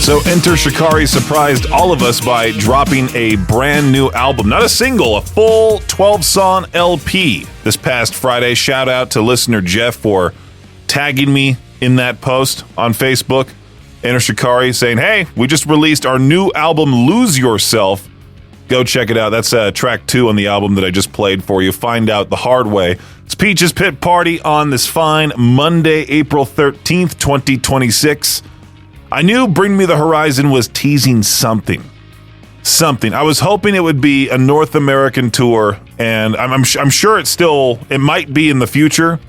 So Enter Shikari surprised all of us by dropping a brand new album. Not a single, a full 12-song LP this past Friday. Shout out to listener Jeff for tagging me in that post on Facebook. Enter Shikari saying, hey, we just released our new album, Lose Yourself. Go check it out. That's track 2 on the album that I just played for you. Find out the hard way. It's Peach's Pit Party on this fine Monday, April 13th, 2026. I knew Bring Me the Horizon was teasing something. I was hoping it would be a North American tour, and I'm sure it might be in the future,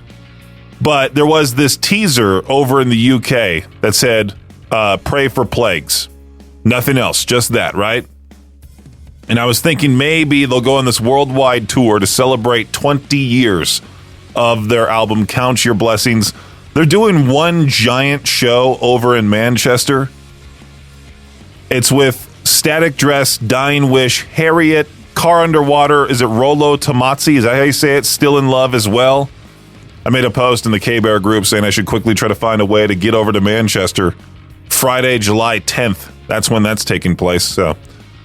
but there was this teaser over in the UK that said, pray for plagues. Nothing else, just that, right? And I was thinking maybe they'll go on this worldwide tour to celebrate 20 years of their album, Count Your Blessings. They're doing one giant show over in Manchester. It's with Static Dress, Dying Wish, Harriet, Car Underwater. Is it Rolo Tomazzi? Is that how you say it? Still in Love as well. I made a post in the K-Bear group saying I should quickly try to find a way to get over to Manchester Friday, July 10th. That's when that's taking place. So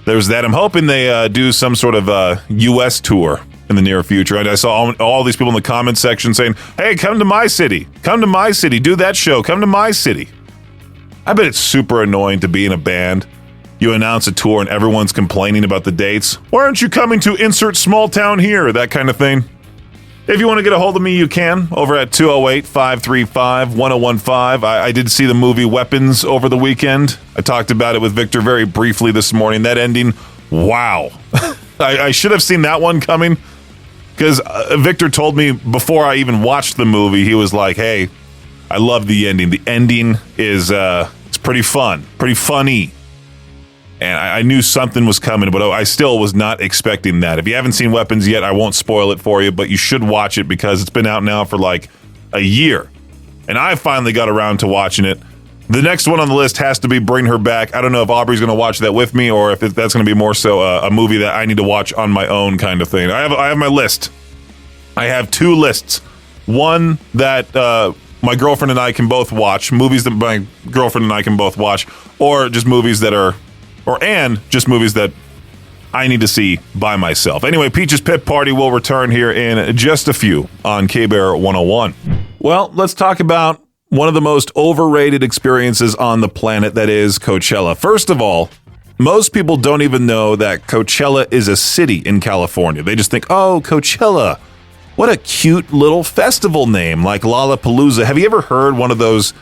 there's that. I'm hoping they do some sort of U.S. tour in the near future. And I saw all these people in the comment section saying, hey, come to my city. Come to my city. Do that show. Come to my city. I bet it's super annoying to be in a band. You announce a tour and everyone's complaining about the dates. Why aren't you coming to insert small town here? That kind of thing. If you want to get a hold of me, you can over at 208-535-1015. I did see the movie Weapons over the weekend. I talked about it with Victor very briefly this morning. That ending, wow. I should have seen that one coming. Because Victor told me before I even watched the movie, he was like, hey, I love the ending. The ending is it's pretty fun, pretty funny. And I knew something was coming, but I still was not expecting that. If you haven't seen Weapons yet, I won't spoil it for you, but you should watch it because it's been out now for like a year. And I finally got around to watching it. The next one on the list has to be Bring Her Back. I don't know if Aubrey's going to watch that with me or if that's going to be more so a movie that I need to watch on my own kind of thing. I have my list. I have 2 lists. One that my girlfriend and I can both watch, movies that my girlfriend and I can both watch, or just movies that are, just movies that I need to see by myself. Anyway, Peach's Pit Party will return here in just a few on K-Bear 101. Well, let's talk about one of the most overrated experiences on the planet, that is Coachella. First of all, most people don't even know that Coachella is a city in California. They just think, oh, Coachella, what a cute little festival name, like Lollapalooza. Have you ever heard one of those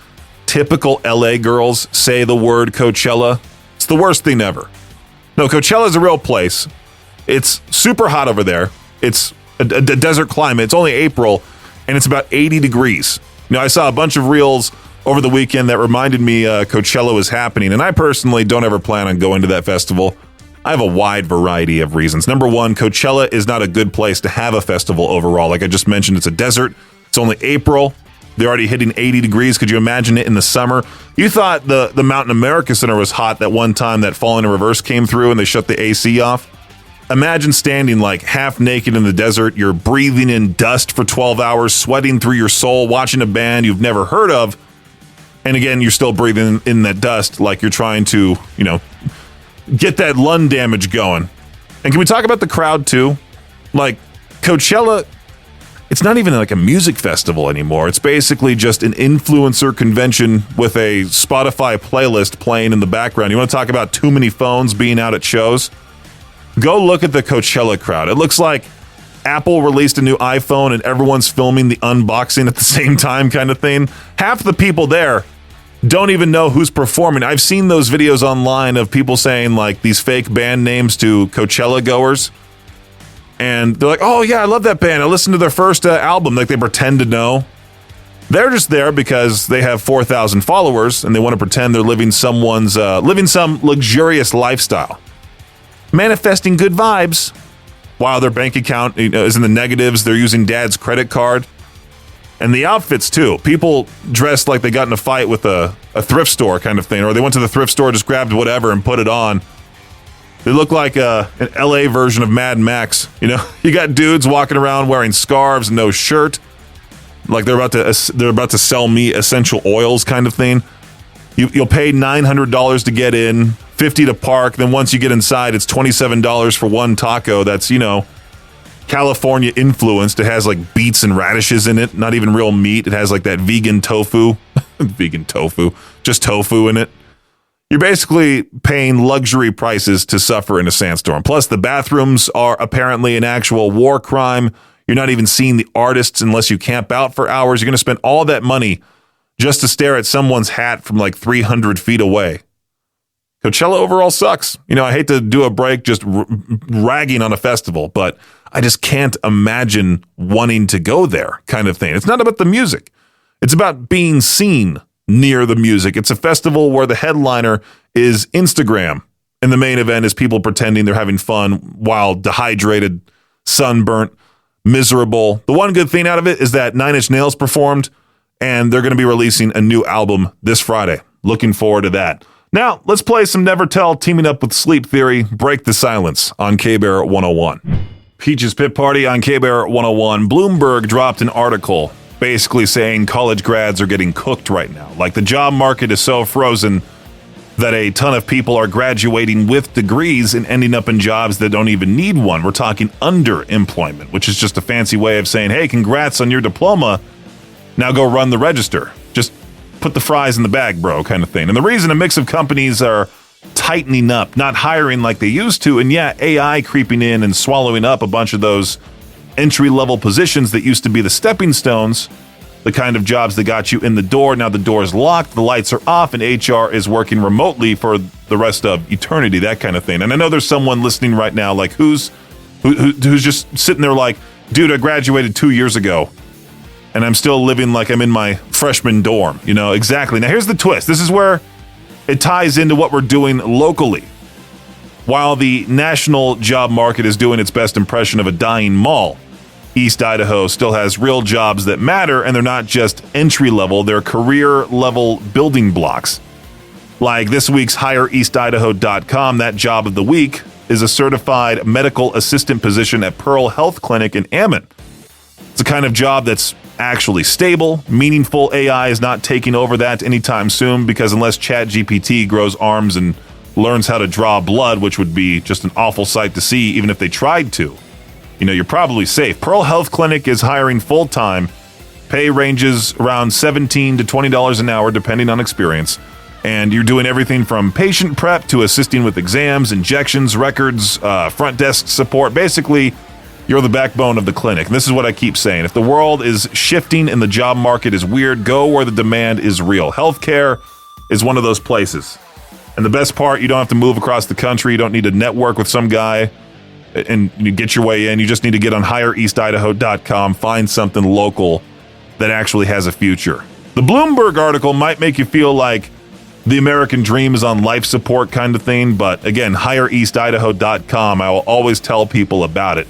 typical LA girls say the word Coachella? It's the worst thing ever. No, Coachella is a real place. It's super hot over there. It's a desert climate. It's only April, and it's about 80 degrees. I saw a bunch of reels over the weekend that reminded me Coachella was happening, and I personally don't ever plan on going to that festival. I have a wide variety of reasons. Number one, Coachella is not a good place to have a festival overall. Like I just mentioned, it's a desert. It's only April. They're already hitting 80 degrees. Could you imagine it in the summer? You thought the Mountain America Center was hot that one time that Falling in Reverse came through and they shut the AC off? Imagine standing like half naked in the desert. You're breathing in dust for 12 hours, sweating through your soul, watching a band you've never heard of. And again, you're still breathing in that dust like you're trying to, get that lung damage going. And can we talk about the crowd too? Like Coachella, it's not even like a music festival anymore. It's basically just an influencer convention with a Spotify playlist playing in the background. You want to talk about too many phones being out at shows? Go look at the Coachella crowd. It looks like Apple released a new iPhone and everyone's filming the unboxing at the same time kind of thing. Half the people there don't even know who's performing. I've seen those videos online of people saying like these fake band names to Coachella goers. And they're like, oh yeah, I love that band. I listened to their first album. Like they pretend to know. They're just there because they have 4,000 followers and they want to pretend they're living some luxurious lifestyle. Manifesting good vibes while their bank account is in the negatives. They're using dad's credit card. And the outfits too. People dressed like they got in a fight with a thrift store kind of thing, or they went to the thrift store, just grabbed whatever and put it on. They look like an LA version of Mad Max. You got dudes walking around wearing scarves and no shirt, like they're about to sell me essential oils kind of thing. You'll pay $900 to get in, $50 to park. Then once you get inside, it's $27 for one taco. That's, California influenced. It has like beets and radishes in it, not even real meat. It has like that vegan tofu, just tofu in it. You're basically paying luxury prices to suffer in a sandstorm. Plus, the bathrooms are apparently an actual war crime. You're not even seeing the artists unless you camp out for hours. You're going to spend all that money just to stare at someone's hat from like 300 feet away. Coachella overall sucks. I hate to do a break just ragging on a festival, but I just can't imagine wanting to go there kind of thing. It's not about the music. It's about being seen near the music. It's a festival where the headliner is Instagram, and the main event is people pretending they're having fun while dehydrated, sunburnt, miserable. The one good thing out of it is that 9 Inch Nails performed, and they're going to be releasing a new album this Friday. Looking forward to that. Now, let's play some Never Tell teaming up with Sleep Theory. Break the silence on K-Bear 101. Peach's Pit Party on K-Bear 101. Bloomberg dropped an article basically saying college grads are getting cooked right now. Like the job market is so frozen that a ton of people are graduating with degrees and ending up in jobs that don't even need one. We're talking underemployment, which is just a fancy way of saying, hey, congrats on your diploma. Now go run the register. Just put the fries in the bag, bro, kind of thing. And the reason a mix of companies are tightening up, not hiring like they used to, and AI creeping in and swallowing up a bunch of those entry-level positions that used to be the stepping stones, the kind of jobs that got you in the door. Now the door is locked, the lights are off, and HR is working remotely for the rest of eternity, that kind of thing. And I know there's someone listening right now, like who's just sitting there like, dude, I graduated 2 years ago, and I'm still living like I'm in my freshman dorm. Exactly. Now here's the twist. This is where it ties into what we're doing locally. While the national job market is doing its best impression of a dying mall, East Idaho still has real jobs that matter, and they're not just entry level, they're career level building blocks. Like this week's HireEastIdaho.com, that job of the week is a certified medical assistant position at Pearl Health Clinic in Ammon. It's a kind of job that's actually stable, meaningful. AI is not taking over that anytime soon, because unless ChatGPT grows arms and learns how to draw blood, which would be just an awful sight to see even if they tried to, you're probably safe. Pearl Health Clinic is hiring full-time. Pay ranges around $17 to $20 an hour, depending on experience. And you're doing everything from patient prep to assisting with exams, injections, records, front desk support. Basically, you're the backbone of the clinic. And this is what I keep saying. If the world is shifting and the job market is weird, go where the demand is real. Healthcare is one of those places. And the best part, you don't have to move across the country. You don't need to network with some guy and you get your way in. You just need to get on HireEastIdaho.com, find something local that actually has a future. The Bloomberg article might make you feel like the American dream is on life support kind of thing, but again, HireEastIdaho.com, I will always tell people about it.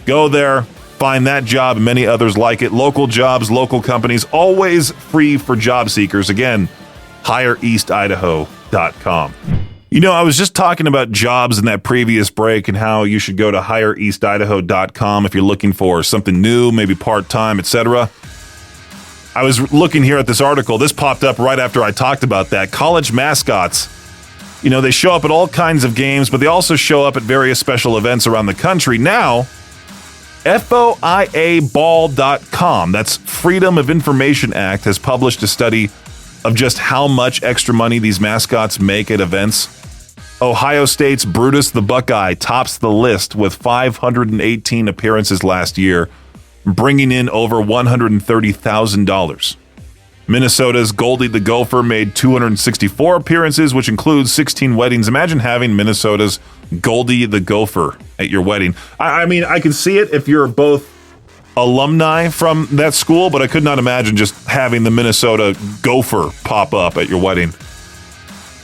Go there, find that job and many others like it. Local jobs, local companies, always free for job seekers. Again, HireEastIdaho.com. I was just talking about jobs in that previous break and how you should go to HireEastIdaho.com if you're looking for something new, maybe part-time, etc. I was looking here at this article. This popped up right after I talked about that. College mascots, they show up at all kinds of games, but they also show up at various special events around the country. Now, FOIABall.com, that's Freedom of Information Act, has published a study of just how much extra money these mascots make at events. Ohio State's Brutus the Buckeye tops the list with 518 appearances last year, bringing in over $130,000. Minnesota's Goldie the Gopher made 264 appearances, which includes 16 weddings. Imagine having Minnesota's Goldie the Gopher at your wedding. I mean, I can see it if you're both alumni from that school, but I could not imagine just having the Minnesota Gopher pop up at your wedding.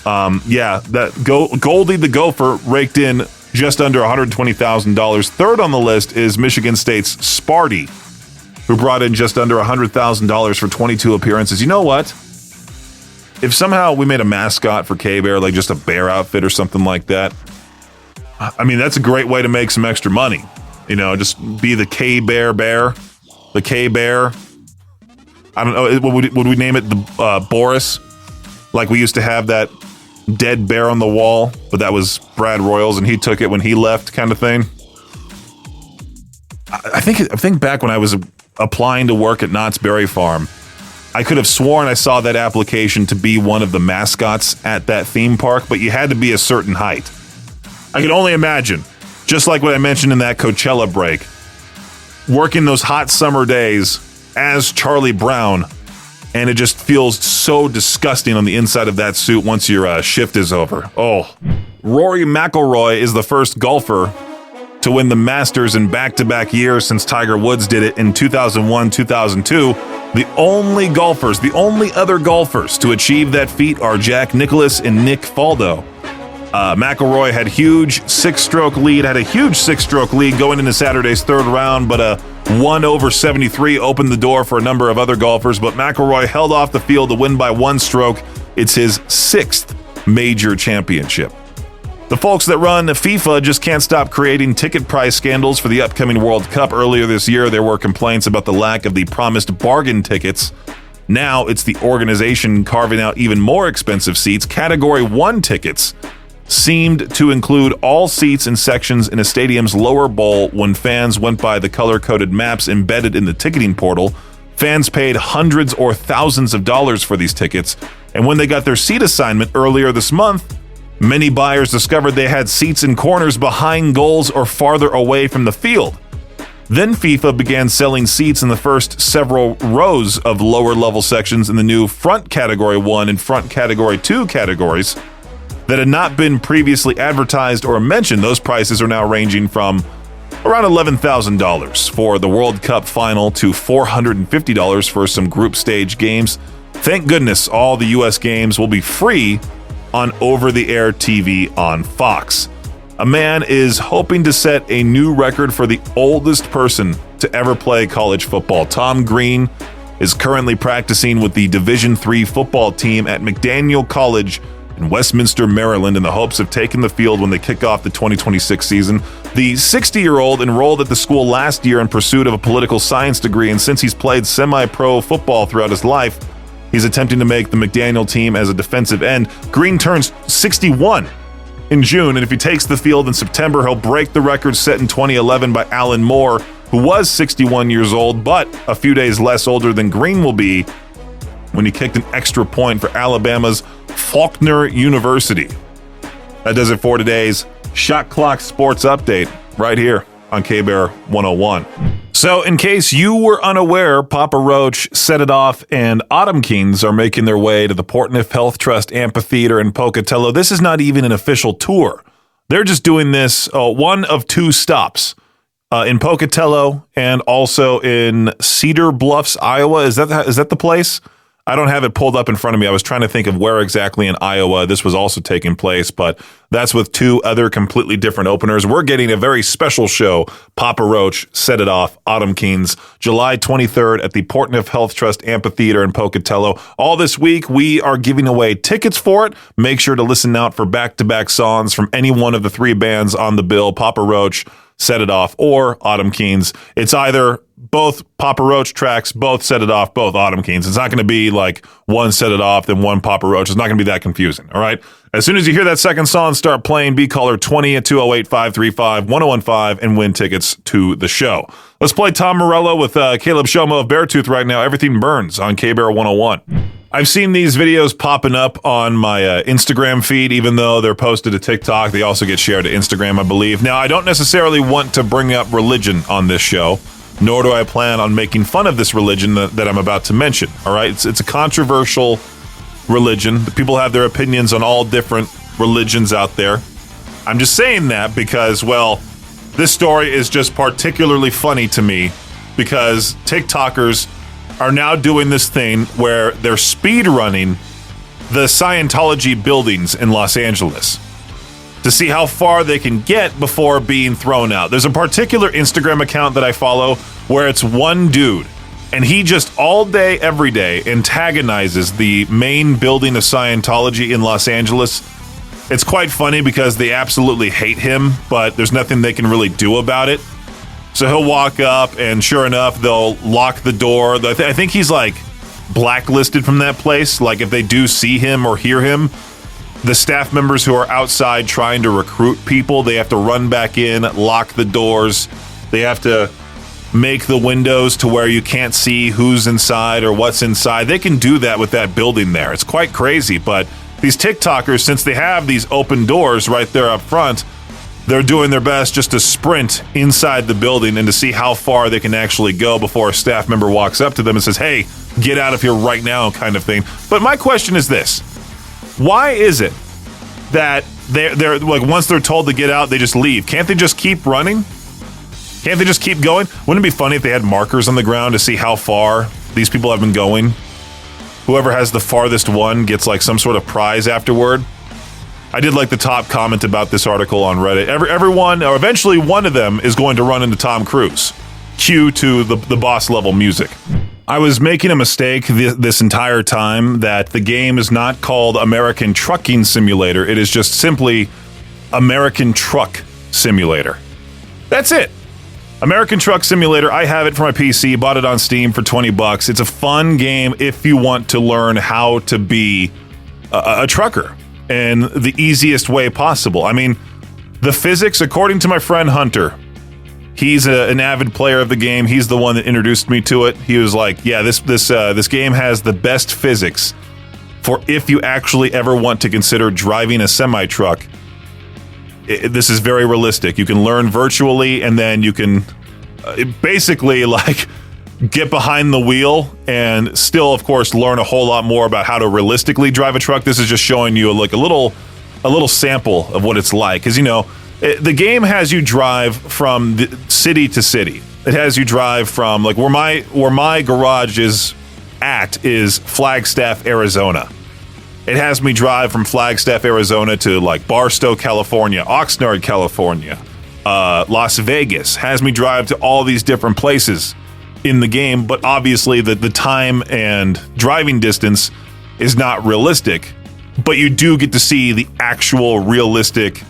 Goldie the Gopher raked in just under $120,000. Third on the list is Michigan State's Sparty, who brought in just under $100,000 for 22 appearances. You know what? If somehow we made a mascot for K-Bear, like just a bear outfit or something like that, I mean, that's a great way to make some extra money. Just be the K-Bear bear, the K-Bear. I don't know. Would we name it the Boris? Like we used to have that dead bear on the wall, but that was Brad Royals and he took it when he left kind of thing. I think back when I was applying to work at Knott's Berry Farm, I could have sworn I saw that application to be one of the mascots at that theme park, but you had to be a certain height. I can only imagine, just like what I mentioned in that Coachella break, working those hot summer days as Charlie Brown, and it just feels so disgusting on the inside of that suit once your shift is over. Oh. Rory McIlroy is the first golfer to win the Masters in back-to-back years since Tiger Woods did it in 2001, 2002. The only other golfers to achieve that feat are Jack Nicklaus and Nick Faldo. McIlroy had a huge six-stroke lead going into Saturday's third round, but a 1/73 opened the door for a number of other golfers, but McIlroy held off the field to win by one stroke. It's his sixth major championship. The folks that run FIFA just can't stop creating ticket price scandals for the upcoming World Cup. Earlier this year, there were complaints about the lack of the promised bargain tickets. Now it's the organization carving out even more expensive seats. Category 1 tickets seemed to include all seats and sections in a stadium's lower bowl. When fans went by the color-coded maps embedded in the ticketing portal, fans paid hundreds or thousands of dollars for these tickets, and when they got their seat assignment earlier this month, many buyers discovered they had seats in corners behind goals or farther away from the field. Then FIFA began selling seats in the first several rows of lower-level sections in the new Front Category 1 and Front Category 2 categories that had not been previously advertised or mentioned. Those prices are now ranging from around $11,000 for the World Cup final to $450 for some group stage games. Thank goodness all the U.S. games will be free on over-the-air TV on Fox. A man is hoping to set a new record for the oldest person to ever play college football. Tom Green is currently practicing with the Division III football team at McDaniel College in Westminster, Maryland, in the hopes of taking the field when they kick off the 2026 season. The 60-year-old enrolled at the school last year in pursuit of a political science degree, and since he's played semi-pro football throughout his life, he's attempting to make the McDaniel team as a defensive end. Green turns 61 in June, and if he takes the field in September, he'll break the record set in 2011 by Alan Moore, who was 61 years old, but a few days less older than Green will be when he kicked an extra point for Alabama's Faulkner University. That does it for today's Shot Clock Sports Update right here on K-Bear 101. So in case you were unaware, Papa Roach, Set It Off, and Autumn Kings are making their way to the Portneuf Health Trust Amphitheater in Pocatello. This is not even an official tour. They're just doing this one of two stops in Pocatello and also in Cedar Bluffs, Iowa. Is that the place? I don't have it pulled up in front of me. I was trying to think of where exactly in Iowa this was also taking place, but that's with two other completely different openers. We're getting a very special show, Papa Roach, Set It Off, Autumn Kings, July 23rd at the Portneuf Health Trust Amphitheater in Pocatello. All this week, we are giving away tickets for it. Make sure to listen out for back-to-back songs from any one of the three bands on the bill, Papa Roach, Set It Off, or Autumn Kings. It's either both Papa Roach tracks, both Set It Off, both Autumn Kings. It's not going to be like one Set It Off, then one Papa Roach. It's not going to be that confusing, all right? As soon as you hear that second song start playing, be caller 20 at 208-535-1015 and win tickets to the show. Let's play Tom Morello with Caleb Shoma of Beartooth right now. Everything Burns on K-Bear 101. I've seen these videos popping up on my Instagram feed, even though they're posted to TikTok. They also get shared to Instagram, I believe. Now, I don't necessarily want to bring up religion on this show, nor do I plan on making fun of this religion that I'm about to mention, all right? It's a controversial religion. People have their opinions on all different religions out there. I'm just saying that because, well, this story is just particularly funny to me because TikTokers are now doing this thing where they're speed running the Scientology buildings in Los Angeles to see how far they can get before being thrown out. There's a particular Instagram account that I follow where it's one dude, and he just all day, every day antagonizes the main building of Scientology in Los Angeles. It's quite funny because they absolutely hate him, but there's nothing they can really do about it. So he'll walk up, and sure enough, they'll lock the door. I think he's like blacklisted from that place. Like if they do see him or hear him, the staff members who are outside trying to recruit people, they have to run back in, lock the doors. They have to make the windows to where you can't see who's inside or what's inside. They can do that with that building there. It's quite crazy, but these TikTokers, since they have these open doors right there up front, they're doing their best just to sprint inside the building and to see how far they can actually go before a staff member walks up to them and says, hey, get out of here right now, kind of thing. But my question is this. Why is it that they're like, once they're told to get out, they just leave? Can't they just keep running? Can't they just keep going? Wouldn't it be funny if they had markers on the ground to see how far these people have been going? Whoever has the farthest one gets like some sort of prize afterward. I did like the top comment about this article on Reddit. Everyone, or eventually one of them, is going to run into Tom Cruise. Cue to the boss level music. I was making a mistake this entire time that the game is not called American Trucking Simulator. It is just simply American Truck Simulator. That's it. American Truck Simulator. I have it for my PC, bought it on Steam for $20. It's a fun game if you want to learn how to be a trucker in the easiest way possible. I mean, the physics, according to my friend Hunter, he's an avid player of the game. He's the one that introduced me to it. He was like, yeah, this game has the best physics for if you actually ever want to consider driving a semi-truck. This is very realistic. You can learn virtually, and then you can basically like get behind the wheel and still, of course, learn a whole lot more about how to realistically drive a truck. This is just showing you like a little sample of what it's like. Because, you know, the game has you drive from the city to city. It has you drive from like where my garage is at is Flagstaff, Arizona. It has me drive from Flagstaff, Arizona to like Barstow, California, Oxnard, California, Las Vegas. Has me drive to all these different places in the game, but obviously the time and driving distance is not realistic, but you do get to see the actual realistic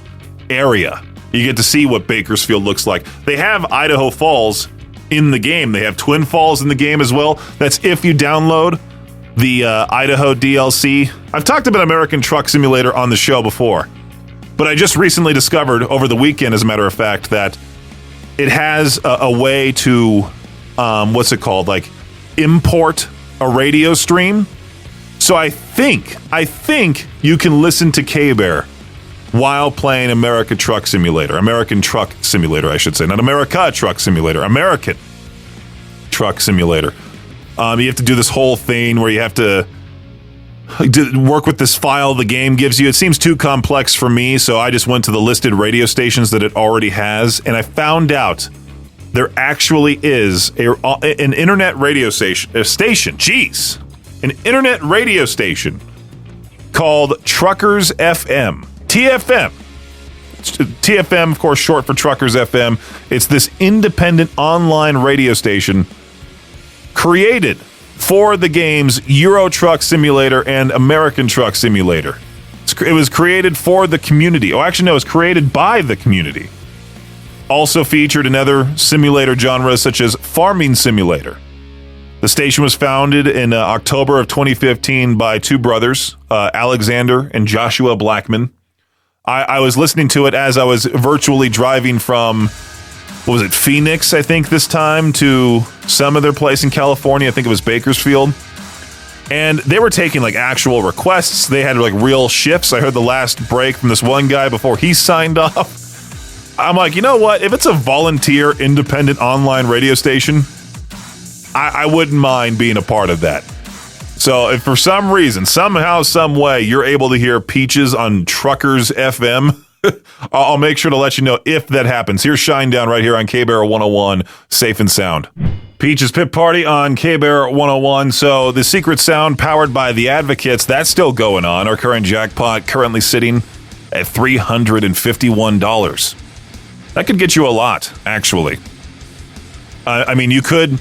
area. You get to see what Bakersfield looks like. They have Idaho Falls in the game. They have Twin Falls in the game as well. That's if you download the Idaho DLC. I've talked about American Truck Simulator on the show before, but I just recently discovered over the weekend, as a matter of fact, that it has a way to, what's it called? Like import a radio stream. So I think you can listen to K-Bear while playing American Truck Simulator, I should say, not America Truck Simulator, American Truck Simulator. You have to do this whole thing where you have to work with this file the game gives you. It seems too complex for me, so I just went to the listed radio stations that it already has, and I found out there actually is an internet radio station, an internet radio station called Truckers FM. TFM. TFM, of course, short for Truckers FM. It's this independent online radio station created for the games Euro Truck Simulator and American Truck Simulator. It was created for the community. Oh, actually, no, it was created by the community. Also featured in other simulator genres such as Farming Simulator. The station was founded in October of 2015 by two brothers, Alexander and Joshua Blackman. I was listening to it as I was virtually driving from, Phoenix, I think, this time, to some other place in California. I think it was Bakersfield. And they were taking, like, actual requests. They had, like, real shifts. I heard the last break from this one guy before he signed off. I'm like, you know what? If it's a volunteer, independent online radio station, I wouldn't mind being a part of that. So if for some reason, somehow, some way, you're able to hear Peaches on Truckers FM, I'll make sure to let you know if that happens. Here's Shinedown right here on K-Bear 101, safe and sound. Peaches Pit Party on K-Bear 101. So the secret sound powered by the Advocates, that's still going on. Our current jackpot currently sitting at $351. That could get you a lot, actually. I mean, you could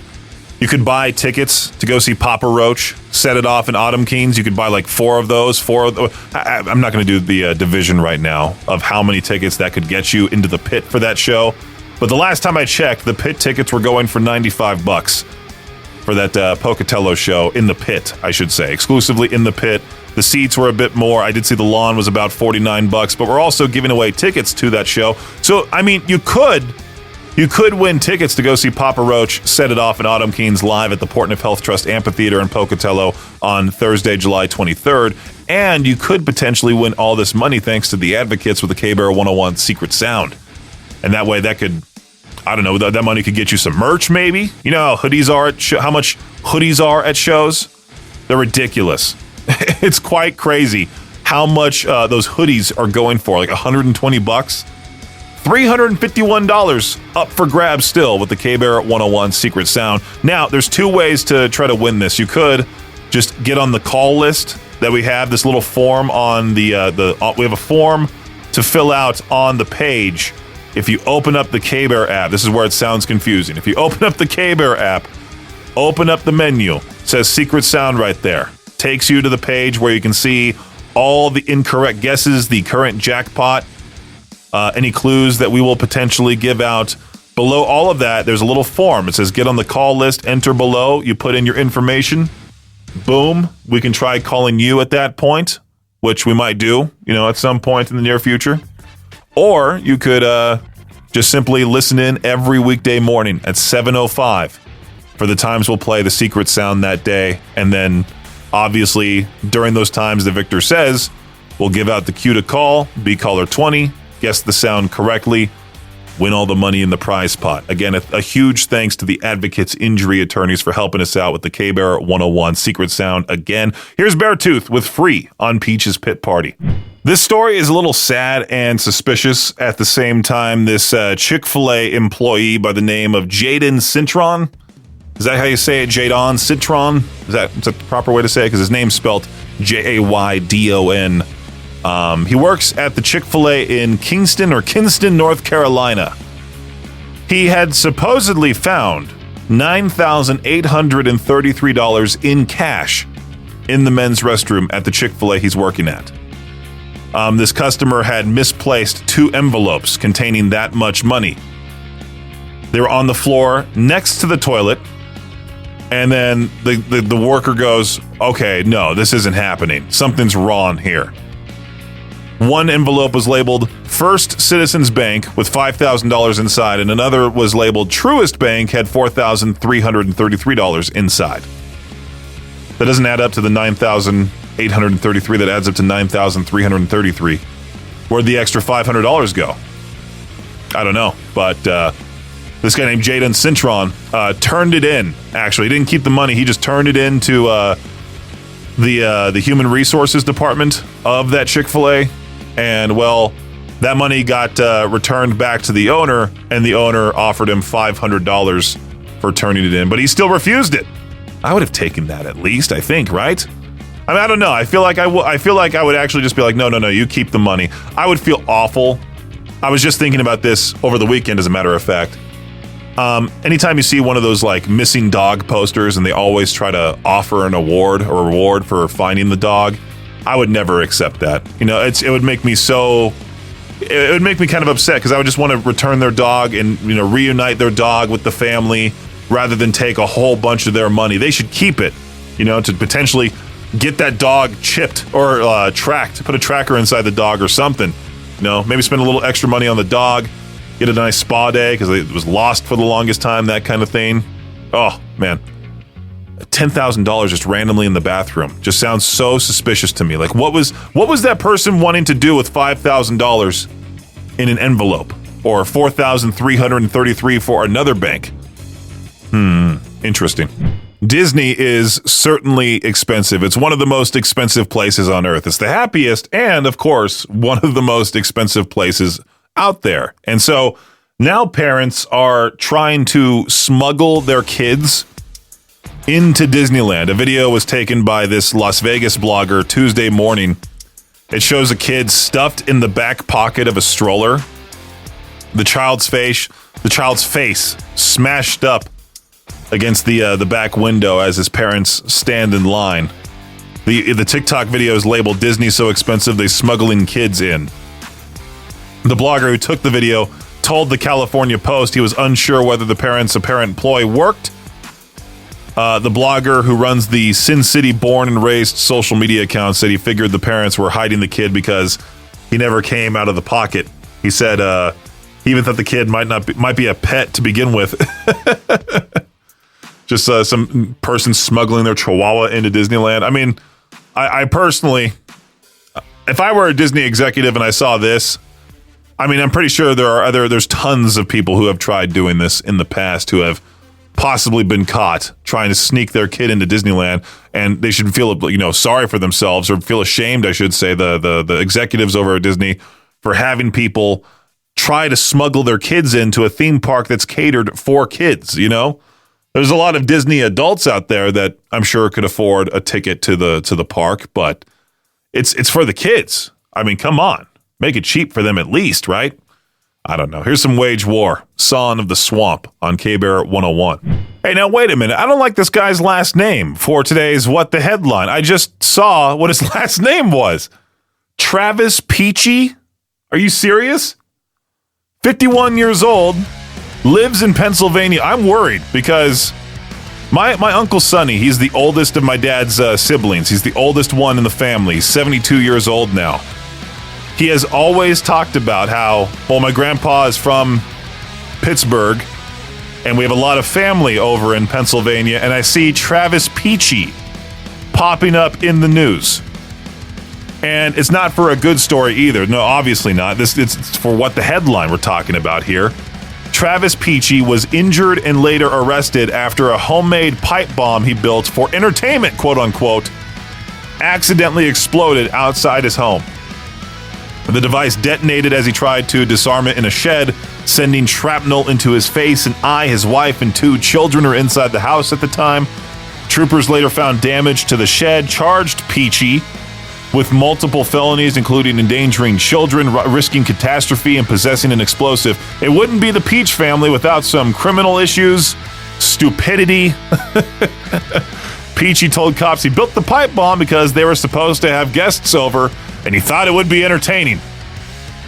buy tickets to go see Papa Roach, set it off in Autumn Kings. You could buy like four of those. I'm not going to do the division right now of how many tickets that could get you into the pit for that show. But the last time I checked, the pit tickets were going for $95. for that Pocatello show in the pit, I should say, exclusively in the pit. The seats were a bit more. I did see the lawn was about $49, but we're also giving away tickets to that show. So, I mean, you could win tickets to go see Papa Roach set it off in Autumn Keenes live at the Portneuf Health Trust Amphitheater in Pocatello on Thursday, July 23rd. And you could potentially win all this money thanks to the advocates with the K-Bear 101 Secret Sound. And that way that could, I don't know, that money could get you some merch maybe. You know how hoodies are how much hoodies are at shows? They're ridiculous. It's quite crazy how much those hoodies are going for, like $120. $351 up for grabs still with the K-Bear 101 Secret Sound. Now, there's two ways to try to win this. You could just get on the call list that we have, this little form on we have a form to fill out on the page. If you open up the K-Bear app, this is where it sounds confusing. If you open up the K-Bear app, open up the menu, it says Secret Sound right there. Takes you to the page where you can see all the incorrect guesses, the current jackpot, any clues that we will potentially give out. Below all of that, there's a little form. It says get on the call list, enter below. You put in your information. Boom. We can try calling you at that point, which we might do, at some point in the near future. Or you could just simply listen in every weekday morning at 7:05 for the times we'll play the Secret Sound that day. And then, obviously, during those times that Victor says, we'll give out the cue to call, be caller 20, guess the sound correctly, win all the money in the prize pot. Again, a huge thanks to the Advocates Injury Attorneys for helping us out with the K-Bear 101 Secret Sound again. Here's Beartooth with Free on Peach's Pit Party. This story is a little sad and suspicious at the same time. This Chick-fil-A employee by the name of Jaden Cintron, is that how you say it? Jadon Cintron? Is that the proper way to say it? Because his name's spelled Jaydon. He works at the Chick-fil-A in Kinston, North Carolina. He had supposedly found $9,833 in cash in the men's restroom at the Chick-fil-A he's working at. This customer had misplaced 2 envelopes containing that much money. They were on the floor next to the toilet, and then the worker goes, okay, no, this isn't happening. Something's wrong here. One envelope was labeled First Citizens Bank with $5,000 inside, and another was labeled Truist Bank, had $4,333 inside. That doesn't add up to the $9,833. That adds up to $9,333. Where'd the extra $500 go? I don't know, but this guy named Jaden Cintron turned it in. Actually, he didn't keep the money. He just turned it into the Human Resources Department of that Chick-fil-A. And, well, that money got returned back to the owner, and the owner offered him $500 for turning it in. But he still refused it. I would have taken that at least, I think, right? I mean, I don't know. I feel like I would actually just be like, no, you keep the money. I would feel awful. I was just thinking about this over the weekend, as a matter of fact. Anytime you see one of those like missing dog posters and they always try to offer an award or reward for finding the dog, I would never accept that. It would make me kind of upset because I would just want to return their dog and, reunite their dog with the family rather than take a whole bunch of their money. They should keep it, to potentially get that dog chipped or tracked, put a tracker inside the dog or something. Maybe spend a little extra money on the dog, get a nice spa day because it was lost for the longest time, that kind of thing. Oh, man. $10,000 just randomly in the bathroom just sounds so suspicious to me. Like, what was that person wanting to do with $5,000 in an envelope, or $4,333 for another bank? Interesting. Disney is certainly expensive. It's one of the most expensive places on earth. It's the happiest and, of course, one of the most expensive places out there. And so now parents are trying to smuggle their kids into Disneyland. A video was taken by this Las Vegas blogger Tuesday morning. It shows a kid stuffed in the back pocket of a stroller. The child's face smashed up against the back window as his parents stand in line. The TikTok video is labeled "Disney so expensive they smuggling kids in." The blogger who took the video told the California Post he was unsure whether the parents' apparent ploy worked The blogger who runs the Sin City born and raised social media account said he figured the parents were hiding the kid because he never came out of the pocket. He said he even thought the kid might be a pet to begin with. Just some person smuggling their chihuahua into Disneyland. I mean, I personally, if I were a Disney executive and I saw this, I mean, I'm pretty sure there's tons of people who have tried doing this in the past who have possibly been caught trying to sneak their kid into Disneyland, and they should feel, sorry for themselves, or feel ashamed, I should say, the executives over at Disney, for having people try to smuggle their kids into a theme park that's catered for kids. There's a lot of Disney adults out there that I'm sure could afford a ticket to the park, but it's for the kids. I mean, come on. Make it cheap for them at least, right? I don't know. Here's some Wage War, Son of the Swamp on K-Bear 101. Hey, now wait a minute. I don't like this guy's last name for today's What the Headline. I just saw what his last name was. Travis Peachy? Are you serious? 51 years old, lives in Pennsylvania. I'm worried because my Uncle Sonny, he's the oldest of my dad's siblings. He's the oldest one in the family. He's 72 years old now. He has always talked about how, my grandpa is from Pittsburgh, and we have a lot of family over in Pennsylvania, and I see Travis Peachy popping up in the news. And it's not for a good story either. No, obviously not. It's for What the Headline we're talking about here. Travis Peachy was injured and later arrested after a homemade pipe bomb he built for entertainment, quote unquote, accidentally exploded outside his home. The device detonated as he tried to disarm it in a shed, sending shrapnel into his face and eye. His wife and 2 children were inside the house at the time. Troopers later found damage to the shed, charged Peachy with multiple felonies, including endangering children, risking catastrophe, and possessing an explosive. It wouldn't be the Peach family without some criminal issues, stupidity. Peachy told cops he built the pipe bomb because they were supposed to have guests over, and he thought it would be entertaining.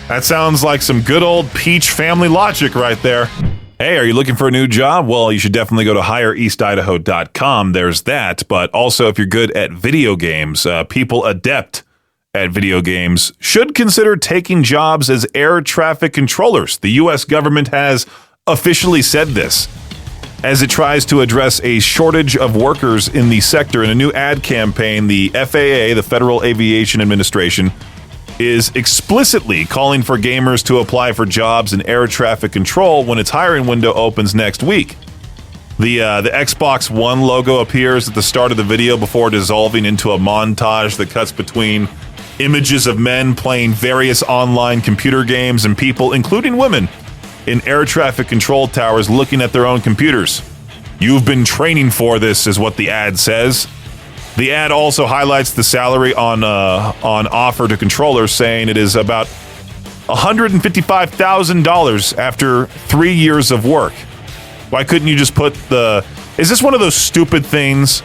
That sounds like some good old Peach family logic right there. Hey, are you looking for a new job? Well, you should definitely go to hireeastidaho.com. There's that. But also, if you're good at video games, people adept at video games should consider taking jobs as air traffic controllers. The U.S. government has officially said this as it tries to address a shortage of workers in the sector. In a new ad campaign, the FAA, the Federal Aviation Administration, is explicitly calling for gamers to apply for jobs in air traffic control when its hiring window opens next week. The Xbox One logo appears at the start of the video before dissolving into a montage that cuts between images of men playing various online computer games and people, including women, in air traffic control towers looking at their own computers. You've been training for this, is what the ad says. The ad also highlights the salary on offer to controllers, saying it is about $155,000 after 3 years of work. Why couldn't you just put is this one of those stupid things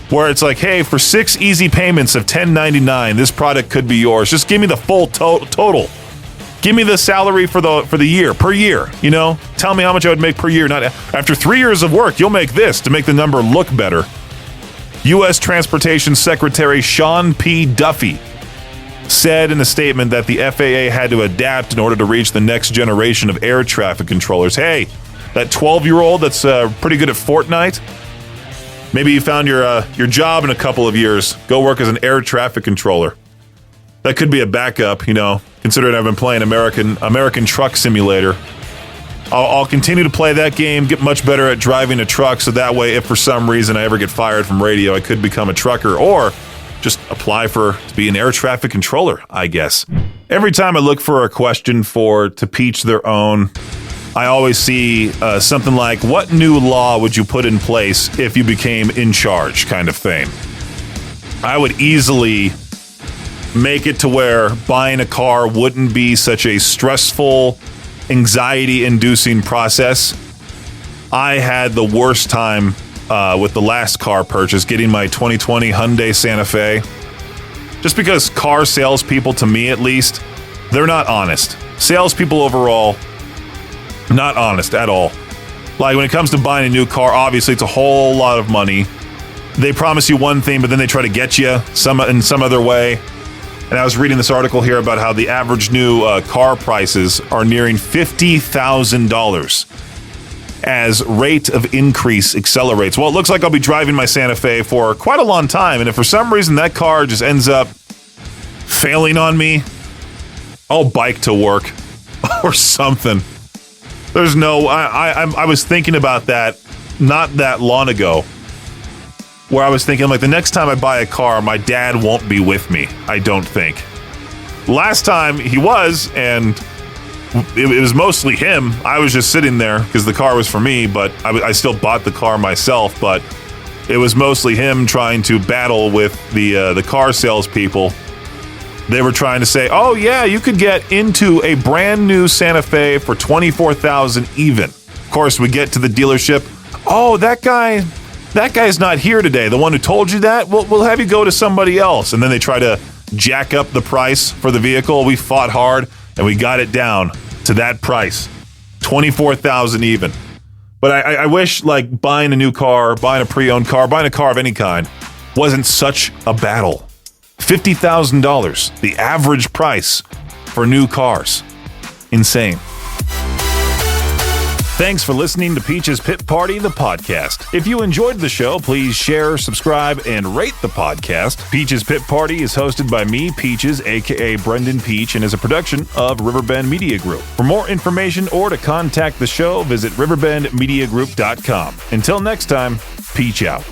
where it's like, hey, for 6 easy payments of $10.99, this product could be yours. Just give me the full total. Give me the salary for the year, per year, Tell me how much I would make per year. Not after 3 years of work, you'll make this to make the number look better. U.S. Transportation Secretary Sean P. Duffy said in a statement that the FAA had to adapt in order to reach the next generation of air traffic controllers. Hey, that 12-year-old that's pretty good at Fortnite, maybe you found your job in a couple of years. Go work as an air traffic controller. That could be a backup, considering I've been playing American Truck Simulator. I'll continue to play that game, get much better at driving a truck, so that way, if for some reason I ever get fired from radio, I could become a trucker, or just apply to be an air traffic controller, I guess. Every time I look for a question to Peach their own, I always see something like, what new law would you put in place if you became in charge, kind of thing. I would easily make it to where buying a car wouldn't be such a stressful, anxiety-inducing process. I had the worst time with the last car purchase, getting my 2020 Hyundai Santa Fe. Just because car salespeople, to me at least, they're not honest. Salespeople overall, not honest at all. Like when it comes to buying a new car, obviously it's a whole lot of money. They promise you one thing, but then they try to get you in some other way. And I was reading this article here about how the average new car prices are nearing $50,000 as rate of increase accelerates. Well, it looks like I'll be driving my Santa Fe for quite a long time. And if for some reason that car just ends up failing on me, I'll bike to work or something. There's no, I was thinking about that not that long ago, where I was thinking, like, the next time I buy a car, my dad won't be with me, I don't think. Last time he was, and it was mostly him. I was just sitting there because the car was for me, but I still bought the car myself, but it was mostly him trying to battle with the car salespeople. They were trying to say, oh yeah, you could get into a brand new Santa Fe for $24,000 even. Of course, we get to the dealership. Oh, that guy's not here today. The one who told you that, we'll have you go to somebody else. And then they try to jack up the price for the vehicle. We fought hard and we got it down to that price, $24,000 even. But I wish, like, buying a new car, buying a pre-owned car, buying a car of any kind wasn't such a battle. $50,000, the average price for new cars. Insane. Thanks for listening to Peach's Pit Party, the podcast. If you enjoyed the show, please share, subscribe, and rate the podcast. Peach's Pit Party is hosted by me, Peaches, a.k.a. Brendan Peach, and is a production of Riverbend Media Group. For more information or to contact the show, visit riverbendmediagroup.com. Until next time, Peach out.